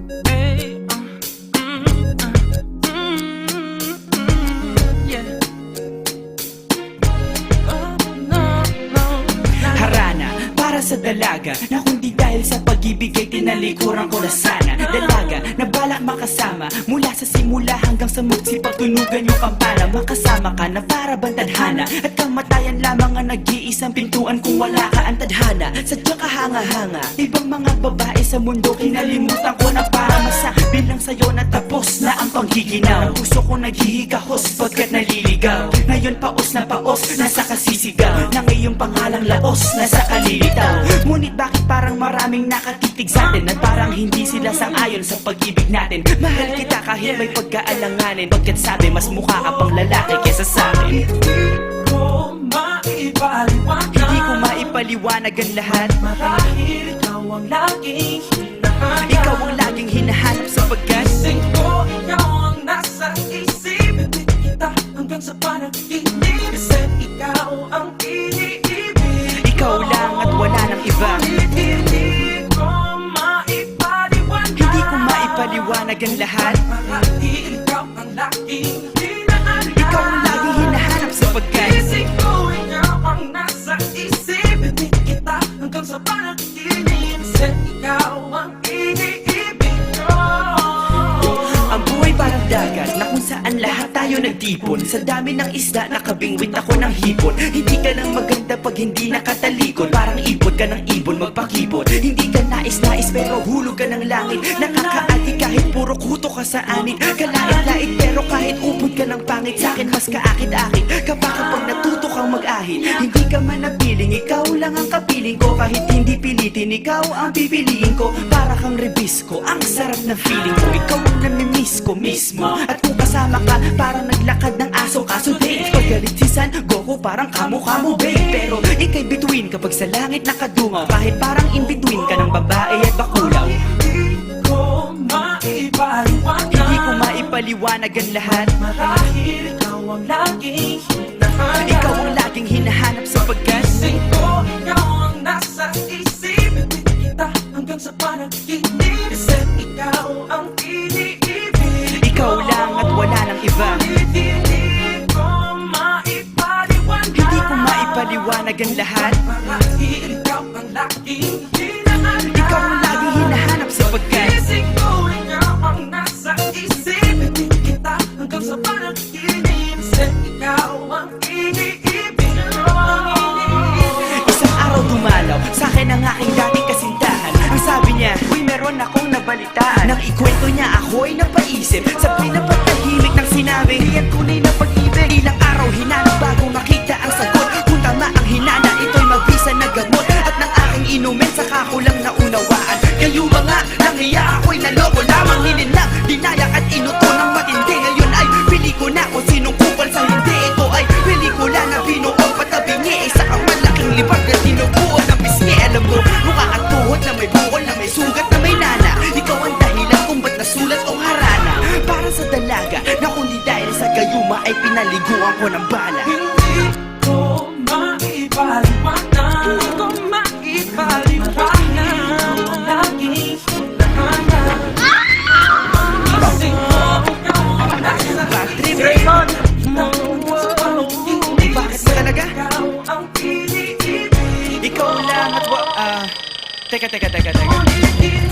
Hey, yeah. Oh, no, no. Harana para sa dalaga na kundi dahil sa pag-ibig ay tinalikuran ko na sana. Dalaga na balak makasama mula sa simula hanggang sa magsipagtunugan yung kampana. Makasama ka na para bang tadhana at kamatayan lamang ang nag-iisang pintuan kung wala ka ang tadhana. Sadyang kahanga-hanga ibang mga babae sa mundo kinalimutan ko na para masabi lang sa'yo na tapos na ang panghihinaw. Puso ko naghihikahos pagkat naliligaw. Ngayon paos na paos nasa kasisigaw na ngayong pangalang laos nasa kalilitaw. Ngunit bakit parang maraming nakatitig sa atin at parang hindi sila sang-ayon sa pag-ibig natin. Mahal kita kahit may pagkaalanganin, pagkat sabi mas mukha ka pang lalaki kesa sa'kin. Hindi ko maipaliwanag ang lahat. Marahil ikaw ang laging hinahanap. Ikaw ang laging hinahanap sapagkat Gising ko, ikaw ang nasa isip. Ibig kita hanggang sa panaginip. Kasi ikaw ang iniibig. ikaw lang at wala nang iba. Hindi ko maipaliwanag. Hindi ko maipaliwanag ang lahat. Marahil ikaw ang laging hinahanap. Ikaw ang laging hinahanap sapagkat Gising ko, ikaw ang nasa isip. Ibig kita hanggang sa panaginip. Kasi ikaw ang iniibig ko. ang buhay parang dagat na kung saan lahat tayo nagtipon. Sa dami ng isda nakabingwit ako ng hipon. Hindi ka lang maganda pag hindi nakatalikod. Parang ipot ka ng ibon magpakipot. Hindi ka nais-nais pero hulog ka ng langit. Nakakaati kahit puro kuto ka sa anit. Kalait-lait pero kahit upod ka ng pangit. Sa'kin mas kaakit-akit kapag natuto kang mag-ahit. Hindi ka man napiling, ikaw lang ang kapiling ko. Kahit hindi pilitin, ikaw ang pipiliin ko. Para kang rebisco, ang sarap ng feeling ko. Ikaw ang namimiss ko mismo. At kung kasama ka, parang naglakad ng aso. Kaso date, paggalit si San Goku, parang kamo-kamo babe. Pero ika'y bituin kapag sa langit nakadungaw. Kahit parang in-between ka ng babae at bakulaw. Hindi ko maipaliwanag. Hindi ko maipaliwanag ang lahat. Marahil ikaw ang laging hinahanap. Ikaw ang laging hinahanap sapagkat Gising ko, ikaw ang nasa isip. Ibig kita hanggang sa panaginip. Kasi ikaw ang iniibig. ikaw lang at wala nang iba. Hindi ko maipaliwanag. Hindi ko maipaliwanag ang lahat. Marahil ikaw ang laging hinahanap. Ikaw ang laging hinahanap sapagkat Gising ko, ikaw ang nasa isip. Ibig kita hanggang sa panaginip. Kasi ikaw ang iniibig ko. isang araw dumalaw sa'kin ang aking dating kasintahan. Ang sabi niya, uy meron akong nabalitaan. Nang ikwento niya ako'y napaisip. Sabay na patahimik ng sinabi, di yan tunay na pag-ibig. Ilang araw hinanap bago makita ang sagot. Kung tama ang hinana, ito'y mabisa na gamot. At ng aking inumin, saka ko lang naunawaan. Kayo mga nanghiya ako'y naloko lamang. Nilinlang, dinayak at inuto ng matindi. Ngayon ay pili ko na kung sinong kupal sa hindi. Ito ay pelikula na binuong patabingi. Isa kang malaking libag na tinubuan ng pisngi. Alam mo, mukha kang tuhod na may bukol, na may sugat, na may nana. Ikaw ang dahilan kung ba't nasulat o harana. Para sa dalaga na kundi dahil sa gayuma ay pinaliguan ko ng bala. Hindi ko maipaliwanag. Hindi ko maipaliwanag. Ang laging hinahanap. Gising ko, ikaw ang nasa Bad trip, Raymond. Bakit ba talaga? Ikaw ang iniibig. Ikaw lang at teka. Ngunit